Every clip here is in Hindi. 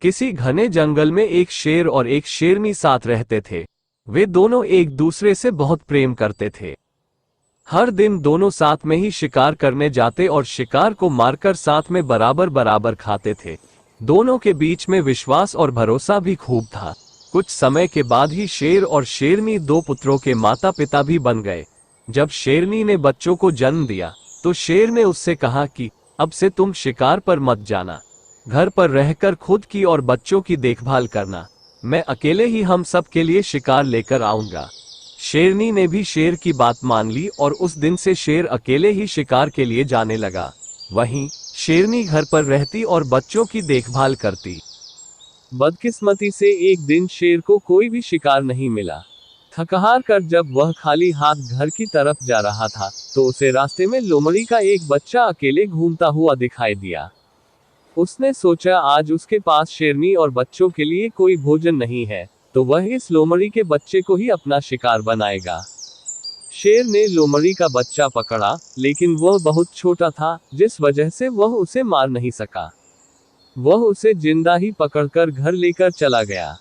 किसी घने जंगल में एक शेर और एक शेरनी साथ रहते थे। वे दोनों एक दूसरे से बहुत प्रेम करते थे। हर दिन दोनों साथ में ही शिकार करने जाते और शिकार को मारकर साथ में बराबर बराबर खाते थे। दोनों के बीच में विश्वास और भरोसा भी खूब था। कुछ समय के बाद ही शेर और शेरनी दो पुत्रों के माता पिता भी बन गए। जब शेरनी ने बच्चों को जन्म दिया तो शेर ने उससे कहा कि अब से तुम शिकार पर मत जाना, घर पर रहकर खुद की और बच्चों की देखभाल करना। मैं अकेले ही हम सब के लिए शिकार लेकर आऊंगा। शेरनी ने भी शेर की बात मान ली और उस दिन से शेर अकेले ही शिकार के लिए जाने लगा। वहीं शेरनी घर पर रहती और बच्चों की देखभाल करती। बदकिस्मती से एक दिन शेर को कोई भी शिकार नहीं मिला। थक-हार कर जब वह खाली हाथ घर की तरफ जा रहा था तो उसे रास्ते में लोमड़ी का एक बच्चा अकेले घूमता हुआ दिखाई दिया। उसने सोचा आज उसके पास शेरनी और बच्चों के लिए कोई भोजन नहीं है, तो वह इस लोमड़ी के बच्चे को ही अपना शिकार बनाएगा। शेर ने लोमड़ी का बच्चा पकड़ा, लेकिन वह बहुत छोटा था, जिस वजह से वह उसे मार नहीं सका। वह उसे जिंदा ही पकड़कर घर लेकर चला गया।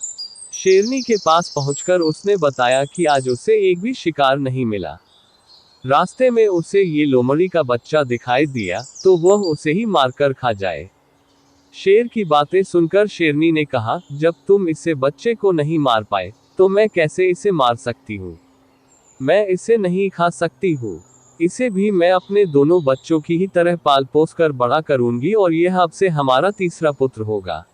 शेरनी के पास पहुंचकर उसने बताया कि आज उसे एक भी शिकार नहीं मिला। रास्ते में उसे ये लोमड़ी का बच्चा दिखाई दिया, तो वह उसे ही मारकर खा जाए। शेर की बातें सुनकर शेरनी ने कहा, जब तुम इसे बच्चे को नहीं मार पाए, तो मैं कैसे इसे मार सकती हूँ? मैं इसे नहीं खा सकती हूँ। इसे भी मैं अपने दोनों बच्चों की ही तरह पाल पोस कर बड़ा करूंगी और यह अब से हमारा तीसरा पुत्र होगा।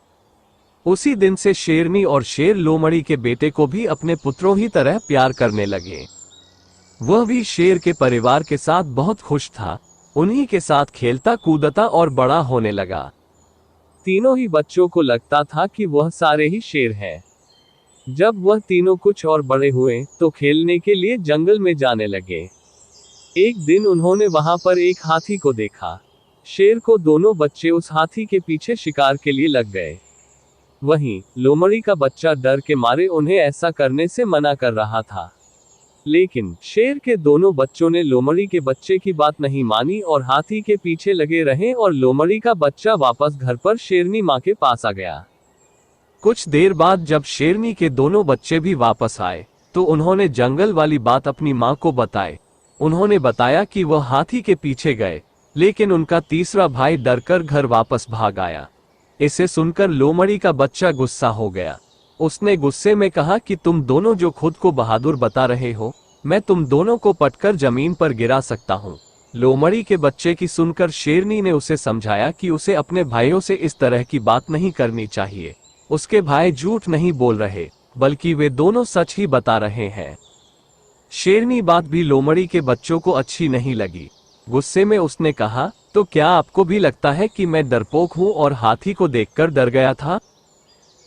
उसी दिन से शेरनी और शेर लोमड़ी के बेटे को भी अपने पुत्रों ही तरह प्यार करने लगे। वह भी शेर के परिवार के साथ बहुत खुश था। उन्हीं के साथ खेलता कूदता और बड़ा होने लगा। तीनों ही बच्चों को लगता था कि वह सारे ही शेर हैं। जब वह तीनों कुछ और बड़े हुए तो खेलने के लिए जंगल में जाने लगे। एक दिन उन्होंने वहां पर एक हाथी को देखा। शेर को दोनों बच्चे उस हाथी के पीछे शिकार के लिए लग गए। वहीं लोमड़ी का बच्चा डर के मारे उन्हें ऐसा करने से मना कर रहा था। लेकिन शेर के दोनों बच्चों ने लोमड़ी के बच्चे की बात नहीं मानी और हाथी के पीछे लगे रहे और लोमड़ी का बच्चा वापस घर पर शेरनी माँ के पास आ गया। कुछ देर बाद जब शेरनी के दोनों बच्चे भी वापस आए तो उन्होंने जंगल वाली बात अपनी माँ को बताई। उन्होंने बताया कि वह हाथी के पीछे गए, लेकिन उनका तीसरा भाई डरकर घर वापस भाग आया। इसे सुनकर लोमड़ी का बच्चा गुस्सा हो गया। उसने गुस्से में कहा कि तुम दोनों जो खुद को बहादुर बता रहे हो, मैं तुम दोनों को पटकर जमीन पर गिरा सकता हूँ। लोमड़ी के बच्चे की सुनकर शेरनी ने उसे समझाया कि उसे अपने भाइयों से इस तरह की बात नहीं करनी चाहिए। उसके भाई झूठ नहीं बोल रहे, बल्कि वे दोनों सच ही बता रहे हैं। शेरनी बात भी लोमड़ी के बच्चों को अच्छी नहीं लगी। गुस्से में उसने कहा, तो क्या आपको भी लगता है कि मैं डरपोक हूँ और हाथी को देखकर डर गया था?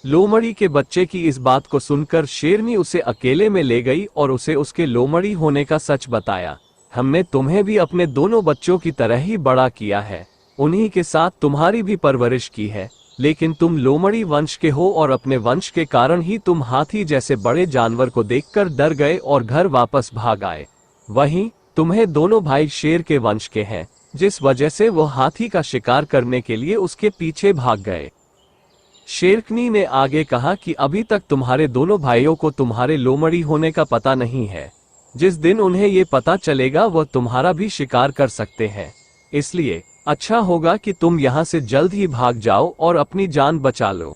लोमड़ी के बच्चे की इस बात को सुनकर शेरनी उसे अकेले में ले गई और उसे उसके लोमड़ी होने का सच बताया। हमने तुम्हें भी अपने दोनों बच्चों की तरह ही बड़ा किया है, उन्हीं के साथ तुम्हारी भी परवरिश की है, लेकिन तुम लोमड़ी वंश के हो और अपने वंश के कारण ही तुम हाथी जैसे बड़े जानवर को देखकर डर गए और घर वापस भाग आए। वहीं तुम्हें दोनों भाई शेर के वंश के हैं, जिस वजह से वो हाथी का शिकार करने के लिए उसके पीछे भाग गए। शेरनी ने आगे कहा कि अभी तक तुम्हारे दोनों भाइयों को तुम्हारे लोमड़ी होने का पता नहीं है। जिस दिन उन्हें ये पता चलेगा वह तुम्हारा भी शिकार कर सकते हैं। इसलिए अच्छा होगा कि तुम यहाँ से जल्द ही भाग जाओ और अपनी जान बचा लो।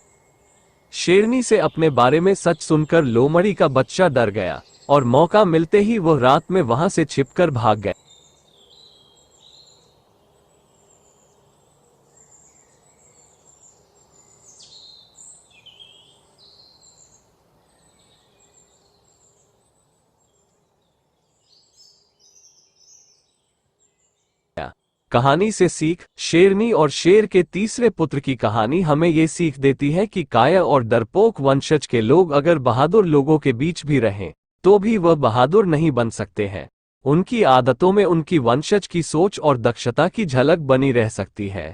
शेरनी से अपने बारे में सच सुनकर लोमड़ी का बच्चा डर गया और मौका मिलते ही वह रात में वहां से छिपकर भाग गए। कहानी से सीख। शेरनी और शेर के तीसरे पुत्र की कहानी हमें ये सीख देती है कि काया और डरपोक वंशज के लोग अगर बहादुर लोगों के बीच भी रहें तो भी वह बहादुर नहीं बन सकते हैं। उनकी आदतों में उनकी वंशज की सोच और दक्षता की झलक बनी रह सकती है।